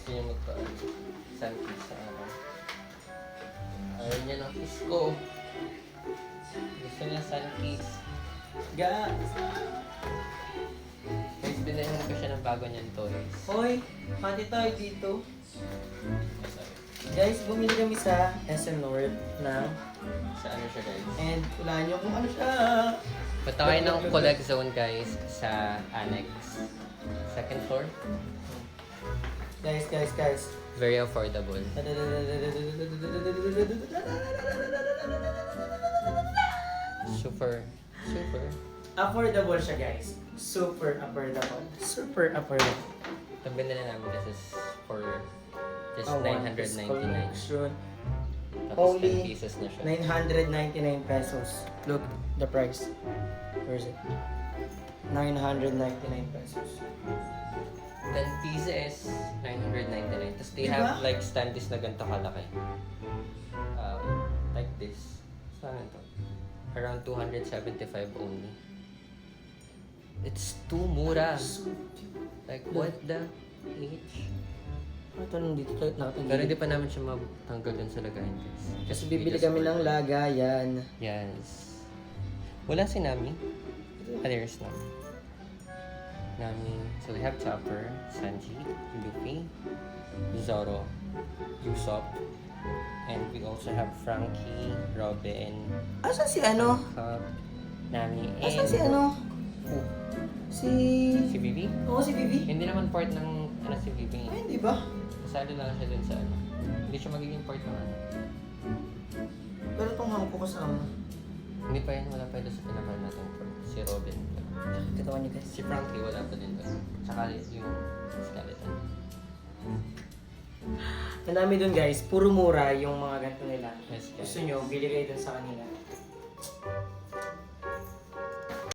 Gusto niya Sunkiss sa araw. Ayaw niya ng kiss ko. Gusto niya Sunkiss. Guys! Guys, binayan ko siya ng bago niyang toys. Hoy, pati tayo dito. Sorry. Guys, bumili kami sa SM North ng Sa ano siya guys? and hulaan nyo kung ano siya. Punta kayo ng collect zone guys sa Annex. Second floor. Guys. Very affordable. Super. Affordable siya, guys. Super affordable. Super affordable. Ito binili namin kasi for just Oh, wow. 999. Collection. Tapos Only 10 pieces na siya. 999 pesos. Look, the price. Where is it? 999 pesos. 10 pieces, 999. Tapos they Diba? have like standees na ganito kalaki. Like this. Saan ito? Around 275 only. It's too mura. So, Like what the H? ito nung dito tayo Pero nakatanggal. hindi pa namin siya matanggal dun sa lagayan guys. Kasi bibili kami ng lagayan. Yes. Wala si Nami. Ah, there's Nami. Nami. So we have Chopper, Sanji, Luffy, Zoro, Usopp, and we also have Frankie, Robin, Asan si ano? Cup, Nami, and Asan si ano? Who? Si... Si Vivi? Oo, si Vivi. Hindi naman part ng ano si Vivi. Ay, hindi ba? Kasali lang siya dun sa ano. Hindi siya magiging part ng ano. Pero itong hang ko kasama. Hindi pa yun, wala pa yun sa pinakain natin part. Si Robin. Katawan niyo guys. Si Frankie wala pa din doon. Tsaka yung skeleton. Ang dami dun guys, puro mura yung mga ganito nila. Yes, guys. Gusto nyo, bili kayo dun sa kanila.